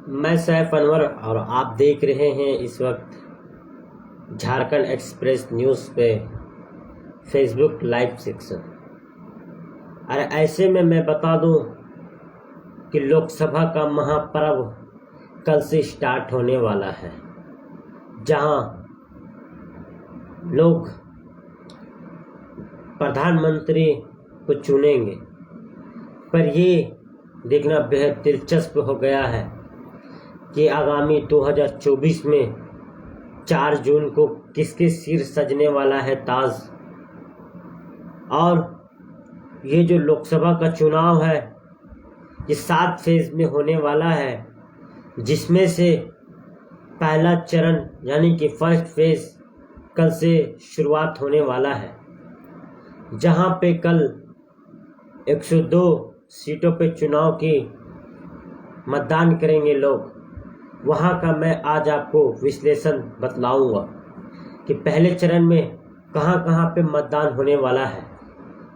मैं सैफ अनवर और आप देख रहे हैं इस वक्त झारखंड एक्सप्रेस न्यूज़ पे फेसबुक लाइव सेक्शन। अरे ऐसे में मैं बता दूं कि लोकसभा का महापर्व कल से स्टार्ट होने वाला है, जहां लोग प्रधानमंत्री को चुनेंगे। पर ये देखना बेहद दिलचस्प हो गया है कि आगामी 2024 में 4 जून को किसके सिर सजने वाला है ताज। और ये जो लोकसभा का चुनाव है ये 7 फेज में होने वाला है, जिसमें से पहला चरण यानी कि फर्स्ट फेज कल से शुरुआत होने वाला है, जहां पे कल 102 सीटों पे चुनाव की मतदान करेंगे लोग। वहां का मैं आज आपको विश्लेषण बतलाऊंगा कि पहले चरण में कहां पे मतदान होने वाला है।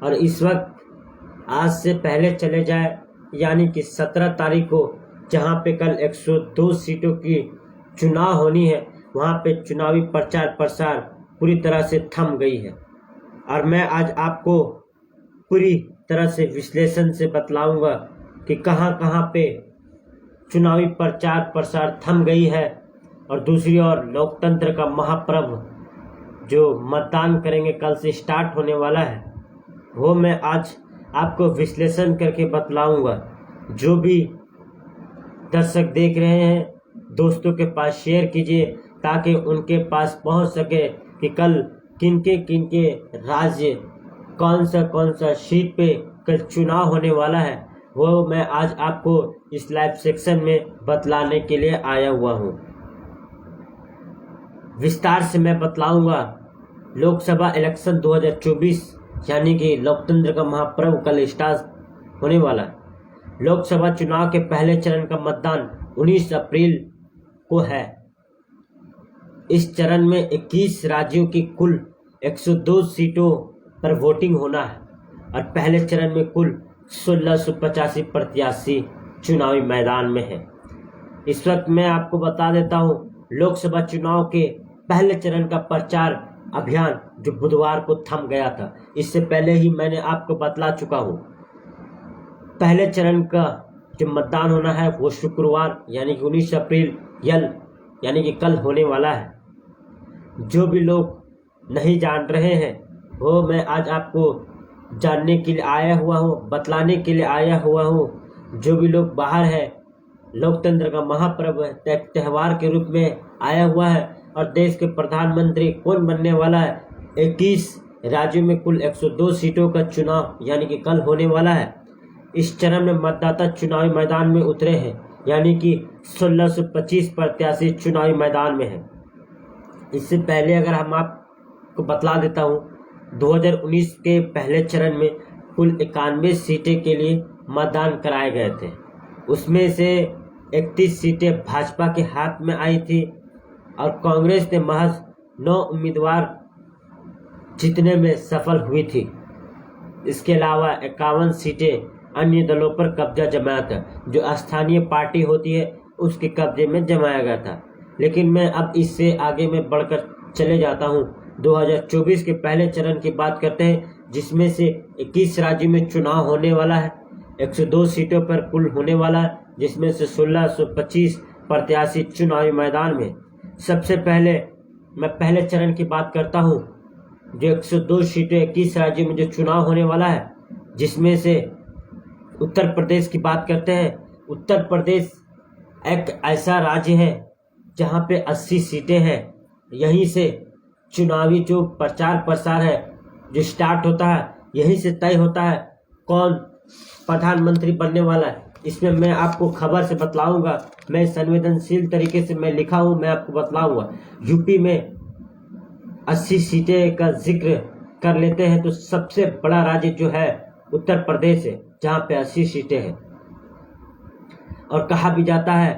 और इस वक्त आज से पहले चले जाए यानी कि 17 तारीख को, जहां पे कल 102 सीटों की चुनाव होनी है, वहां पे चुनावी प्रचार प्रसार पूरी तरह से थम गई है। और मैं आज आपको पूरी तरह से विश्लेषण से बतलाऊंगा कि कहां पे चुनावी प्रचार प्रसार थम गई है। और दूसरी ओर लोकतंत्र का महापर्व जो मतदान करेंगे कल से स्टार्ट होने वाला है, वो मैं आज आपको विश्लेषण करके बतलाऊंगा। जो भी दर्शक देख रहे हैं, दोस्तों के पास शेयर कीजिए ताकि उनके पास पहुंच सके कि कल किनके राज्य कौन सा सीट पे कल चुनाव होने वाला है, वो मैं आज आपको इस लाइव सेक्शन में बतलाने के लिए आया हुआ हूँ। विस्तार से मैं बतलाऊंगा लोकसभा इलेक्शन 2024 यानी कि लोकतंत्र का महापर्व कल स्टार्ट होने वाला है। लोकसभा चुनाव के पहले चरण का मतदान 19 अप्रैल को है। इस चरण में 21 राज्यों की कुल 102 सीटों पर वोटिंग होना है और पहले चरण में कुल 1685 प्रत्याशी चुनावी मैदान में है। इस वक्त मैं आपको बता देता हूं, लोकसभा चुनाव के पहले चरण का प्रचार अभियान जो बुधवार को थम गया था, इससे पहले ही मैंने आपको बतला चुका हूं। पहले चरण का जो मतदान होना है वो शुक्रवार यानी कि 19 अप्रैल यानी कि कल होने वाला है। जो भी लोग नहीं जान रहे हैं वो मैं आज आपको जानने के लिए आया हुआ हूँ, बतलाने के लिए आया हुआ हूँ। जो भी लोग बाहर है, लोकतंत्र का महापर्व है, त्यौहार के रूप में आया हुआ है और देश के प्रधानमंत्री कौन बनने वाला है। 21 राज्यों में कुल 102 सीटों का चुनाव यानी कि कल होने वाला है। इस चरण में मतदाता चुनावी मैदान में उतरे हैं, यानी कि 1625 प्रत्याशी चुनावी मैदान में है। इससे पहले अगर हम आपको बतला देता हूँ, 2019 के पहले चरण में कुल 91 सीटें के लिए मतदान कराए गए थे। उसमें से 31 सीटें भाजपा के हाथ में आई थी और कांग्रेस ने महज 9 उम्मीदवार जीतने में सफल हुई थी। इसके अलावा 51 सीटें अन्य दलों पर कब्जा जमाया था, जो स्थानीय पार्टी होती है उसके कब्जे में जमाया गया था। लेकिन मैं अब इससे आगे में बढ़कर चले जाता हूँ। 2024 के पहले चरण की बात करते हैं, जिसमें से 21 राज्यों में चुनाव होने वाला है। 102 सीटों पर कुल होने वाला है, जिसमें से 1625 प्रत्याशी चुनावी मैदान में। सबसे पहले मैं पहले चरण की बात करता हूँ, जो 102 सीटें 21 राज्यों में जो चुनाव होने वाला है, जिसमें से उत्तर प्रदेश की बात करते हैं। उत्तर प्रदेश एक ऐसा राज्य है जहाँ पे 80 सीटें हैं। यहीं से चुनावी जो प्रचार प्रसार है जो स्टार्ट होता है, यहीं से तय होता है कौन प्रधानमंत्री बनने वाला है। इसमें मैं आपको खबर से बतलाऊंगा, मैं संवेदनशील तरीके से मैं लिखा हूँ, मैं आपको बतलाऊंगा। यूपी में 80 सीटें का जिक्र कर लेते हैं तो सबसे बड़ा राज्य जो है उत्तर प्रदेश है, जहाँ पे 80 सीटें हैं। और कहा भी जाता है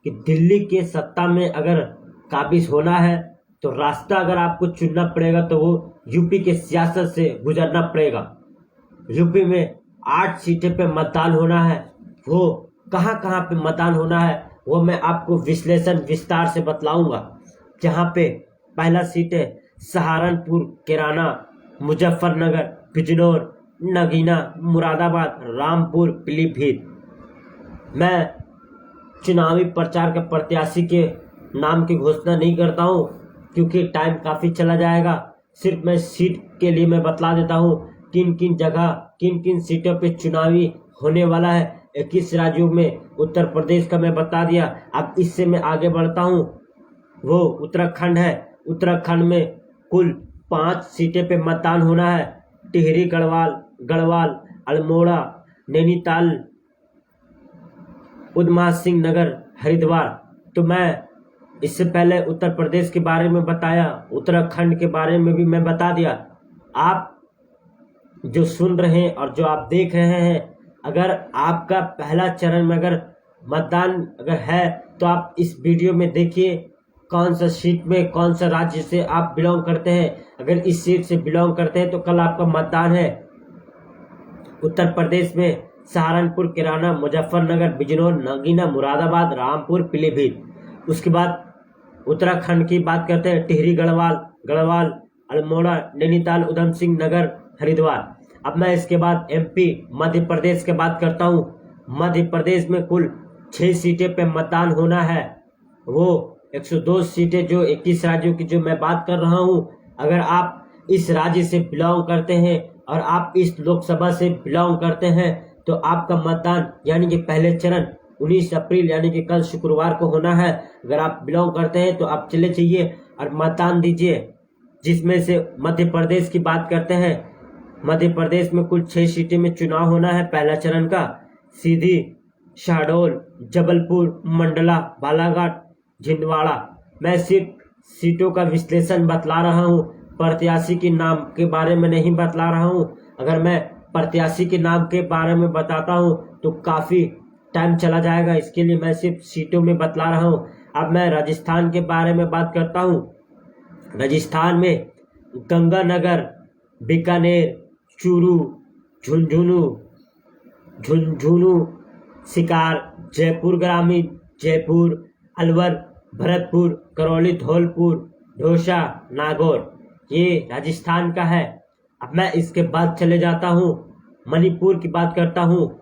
कि दिल्ली के सत्ता में अगर काबिज होना है तो रास्ता अगर आपको चुनना पड़ेगा तो वो यूपी के सियासत से गुजरना पड़ेगा। यूपी में 8 सीटें पे मतदान होना है। वो कहाँ पे मतदान होना है वो मैं आपको विश्लेषण विस्तार से बतलाऊंगा। जहाँ पे पहला सीट है सहारनपुर, कैराना, मुजफ्फरनगर, बिजनौर, नगीना, मुरादाबाद, रामपुर, पीलीभीत। मैं चुनावी प्रचार के प्रत्याशी के नाम की घोषणा नहीं करता हूँ क्योंकि टाइम काफ़ी चला जाएगा। सिर्फ मैं सीट के लिए मैं बतला देता हूँ किन किन जगह किन किन सीटों पे चुनावी होने वाला है। 21 राज्यों में उत्तर प्रदेश का मैं बता दिया। अब इससे मैं आगे बढ़ता हूँ, वो उत्तराखंड है। उत्तराखंड में कुल 5 सीटें पे मतदान होना है। टिहरी गढ़वाल, अल्मोड़ा, नैनीताल, उधम सिंह नगर, हरिद्वार। तो मैं इससे पहले उत्तर प्रदेश के बारे में बताया, उत्तराखंड के बारे में भी मैं बता दिया। आप जो सुन रहे हैं और जो आप देख रहे हैं, अगर आपका पहला चरण में अगर मतदान अगर है तो आप इस वीडियो में देखिए कौन सा सीट में कौन सा राज्य से आप बिलोंग करते हैं। अगर इस सीट से बिलोंग करते हैं तो कल आपका मतदान है। उत्तर प्रदेश में सहारनपुर, कैराना, मुजफ्फरनगर, बिजनौर, नगीना, मुरादाबाद, रामपुर, पीलीभीत। उसके बाद उत्तराखंड की बात करते हैं, टिहरी गढ़वाल, अल्मोड़ा, नैनीताल, उधम सिंह नगर, हरिद्वार। अब मैं इसके बाद एमपी मध्य प्रदेश की बात करता हूँ। मध्य प्रदेश में कुल 6 सीटें पे मतदान होना है। वो 102 सीटें जो 21 राज्यों की जो मैं बात कर रहा हूँ, अगर आप इस राज्य से बिलोंग करते हैं और आप इस लोकसभा से बिलोंग करते हैं तो आपका मतदान यानी कि पहले चरण 19 अप्रैल यानी कि कल शुक्रवार को होना है। अगर आप बिलोंग करते हैं तो आप चले जाइए और मतदान दीजिए। जिसमें से मध्य प्रदेश की बात करते हैं, मध्य प्रदेश में कुल 6 सीटें में चुनाव होना है पहला चरण का। सीधी, शहडोल, जबलपुर, मंडला, बालाघाट, छिंदवाड़ा। मैं सिर्फ सीटों का विश्लेषण बतला रहा हूँ, प्रत्याशी के नाम के बारे में नहीं बतला रहा हूँ। अगर मैं प्रत्याशी के नाम के बारे में बताता हूँ तो काफ़ी टाइम चला जाएगा, इसके लिए मैं सिर्फ सीटों में बतला रहा हूँ। अब मैं राजस्थान के बारे में बात करता हूँ। राजस्थान में गंगानगर, बीकानेर, चूरू, झुंझुनू, सिकार, जयपुर ग्रामीण, जयपुर, अलवर, भरतपुर, करौली, धौलपुर, ढोसा, नागौर। ये राजस्थान का है। अब मैं इसके बाद चले जाता हूँ, मणिपुर की बात करता हूँ।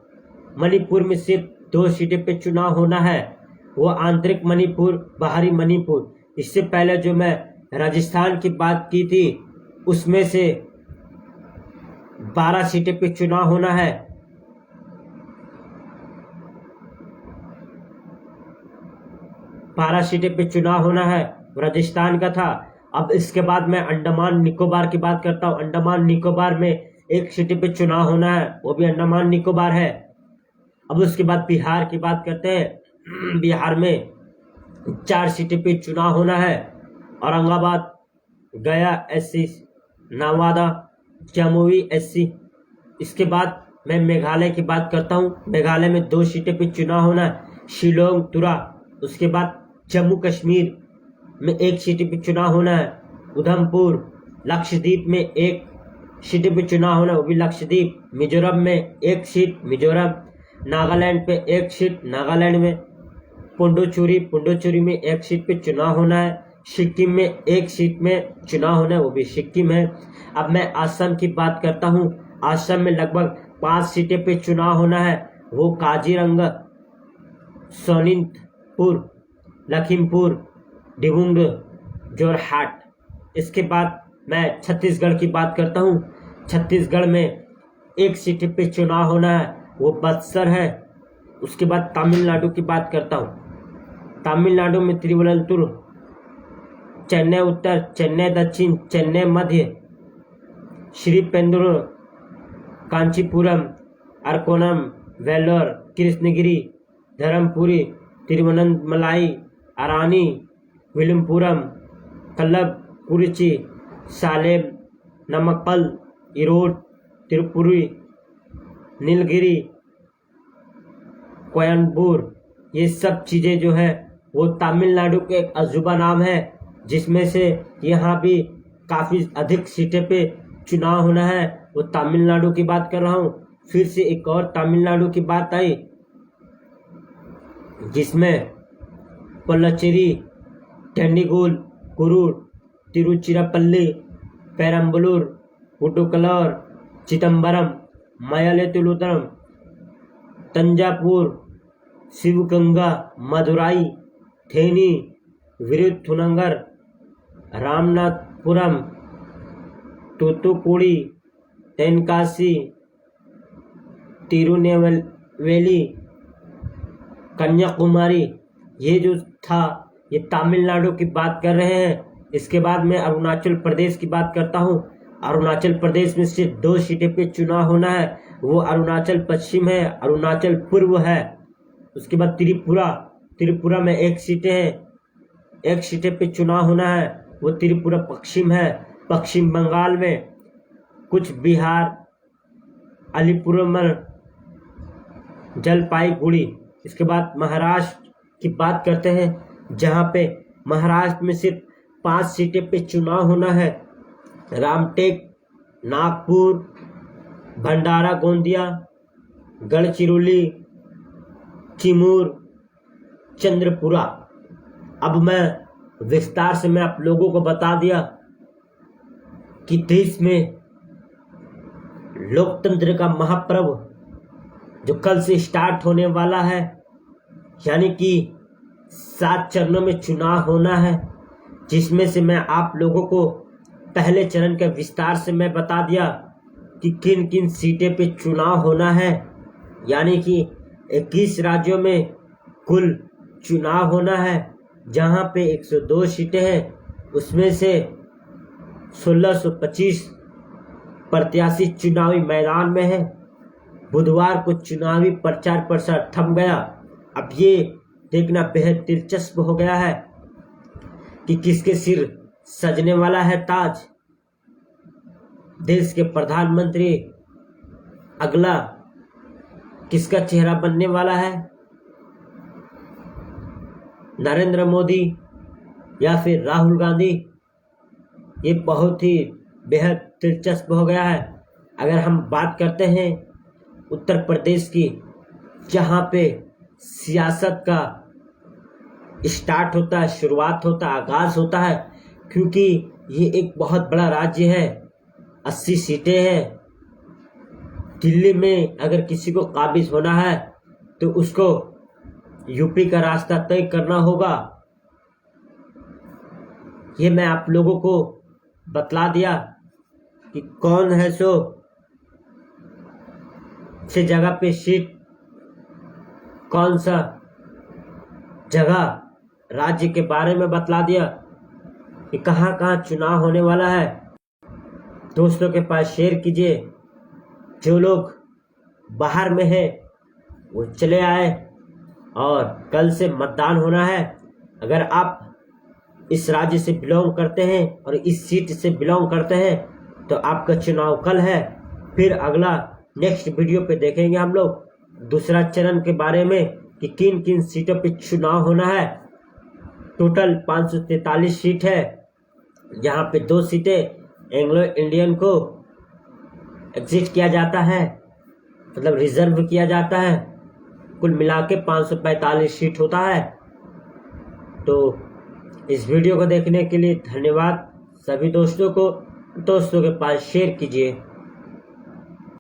मणिपुर में सिर्फ 2 सीटें पे चुनाव होना है, वो आंतरिक मणिपुर, बाहरी मणिपुर। इससे पहले जो मैं राजस्थान की बात की थी उसमें से 12 सीटें पे चुनाव होना है। 12 सीटें पे चुनाव होना है, राजस्थान का था। अब इसके बाद मैं अंडमान निकोबार की बात करता हूँ। अंडमान निकोबार में 1 सीट पे चुनाव होना है, वो भी अंडमान निकोबार है। अब उसके बाद बिहार की बात करते हैं। बिहार में 4 सीटें पे चुनाव होना है, औरंगाबाद, गया SC, नवादा, जमुई SC। इसके बाद मैं मेघालय की बात करता हूँ। मेघालय में 2 सीटें पे चुनाव होना है, शिलोंग, तुरा। उसके बाद जम्मू कश्मीर में 1 सीट पे चुनाव होना है, उधमपुर। लक्षद्वीप में 1 सीट पे चुनाव होना है, वो भी लक्षद्वीप। मिजोरम में 1 सीट, मिजोरम। नागालैंड पे 1 सीट, नागालैंड में। पुंडुचेरी में 1 सीट पे चुनाव होना है। सिक्किम में 1 सीट में चुनाव होना है, वो भी सिक्किम है। अब मैं असम की बात करता हूँ। असम में लगभग 5 सीटें पे चुनाव होना है, वो काजीरंगा, सोनितपुर, लखीमपुर, डिब्रूगढ़, जोरहाट। इसके बाद मैं छत्तीसगढ़ की बात करता हूँ। छत्तीसगढ़ में 1 सीट पे चुनाव होना है, वो बक्सर है। उसके बाद तमिलनाडु की बात करता हूँ। तमिलनाडु में तिरुवनंतपुर, चेन्नई उत्तर, चेन्नई दक्षिण, चेन्नई मध्य, श्रीपेंद्र, कांचीपुरम, अरकोनम, वेल्लोर, कृष्णगिरी, धर्मपुरी, तिरुवन्नमलाई, अरानी, विलुपुरम, कल्लकुरिची, सालेम, नमक्कल, ईरोड, तिरुपुरी, नीलगिरी, कोयम्बटूर। ये सब चीज़ें जो है वो तमिलनाडु के एक अजूबा नाम है, जिसमें से यहाँ भी काफ़ी अधिक सीटें पे चुनाव होना है, वो तमिलनाडु की बात कर रहा हूँ। फिर से एक और तमिलनाडु की बात आई जिसमें पोल्लाचेरी, टेंडीगुल, कुरूर, तिरुचिरापल्ली, पेरम्बलूर, पुटुकलर, चिदम्बरम, मयलातुतुरम, तंजावुर, शिवगंगा, मदुराई, थेनी, विरुथुनगर, रामनाथपुरम, तूतुकुड़ी, तेनकासी, तिरुनेलवेली, कन्याकुमारी। ये जो था ये तमिलनाडु की बात कर रहे हैं। इसके बाद मैं अरुणाचल प्रदेश की बात करता हूँ। अरुणाचल प्रदेश में सिर्फ 2 सीटें पे चुनाव होना है, वो अरुणाचल पश्चिम है, अरुणाचल पूर्व है। उसके बाद त्रिपुरा में 1 सीटें हैं, 1 सीटें पे चुनाव होना है, वो त्रिपुरा पश्चिम है। पश्चिम बंगाल में कुछ बिहार, अलीपुरम, जलपाईगुड़ी। इसके बाद महाराष्ट्र की बात करते हैं, जहाँ पे महाराष्ट्र में सिर्फ 5 सीटें पे चुनाव होना है। रामटेक, नागपुर, भंडारा गोंदिया, गढ़चिरौली, चिमूर, चंद्रपुरा। अब मैं विस्तार से आप लोगों को बता दिया कि देश में लोकतंत्र का महापर्व जो कल से स्टार्ट होने वाला है, यानी कि 7 चरणों में चुनाव होना है, जिसमें से मैं आप लोगों को पहले चरण का विस्तार से मैं बता दिया कि किन किन सीटें पे चुनाव होना है। यानी कि 21 राज्यों में कुल चुनाव होना है, जहां पे 102 सीटें हैं। उसमें से 1625 प्रत्याशी चुनावी मैदान में है। बुधवार को चुनावी प्रचार प्रसार थम गया। अब ये देखना बेहद दिलचस्प हो गया है कि किसके सिर सजने वाला है ताज। देश के प्रधानमंत्री अगला किसका चेहरा बनने वाला है, नरेंद्र मोदी या फिर राहुल गांधी। ये बहुत ही बेहद दिलचस्प हो गया है। अगर हम बात करते हैं उत्तर प्रदेश की, जहाँ पे सियासत का स्टार्ट होता है, शुरुआत होता है, आगाज होता है, क्योंकि ये एक बहुत बड़ा राज्य है, 80 सीटें हैं। दिल्ली में अगर किसी को काबिज होना है तो उसको यूपी का रास्ता तय करना होगा। ये मैं आप लोगों को बतला दिया कि कौन है सो से जगह पे सीट, कौन सा जगह, राज्य के बारे में बतला दिया कि कहाँ कहाँ चुनाव होने वाला है। दोस्तों के पास शेयर कीजिए। जो लोग बाहर में है वो चले आए, और कल से मतदान होना है। अगर आप इस राज्य से बिलोंग करते हैं और इस सीट से बिलोंग करते हैं तो आपका चुनाव कल है। फिर अगला नेक्स्ट वीडियो पे देखेंगे हम लोग दूसरा चरण के बारे में कि किन किन सीटों पे चुनाव होना है। टोटल 543 सीट है, जहाँ पे 2 सीटें एंग्लो इंडियन को एग्जिट किया जाता है, मतलब रिजर्व किया जाता है। कुल मिला के 545 सीट होता है। तो इस वीडियो को देखने के लिए धन्यवाद सभी दोस्तों को। दोस्तों के पास शेयर कीजिए।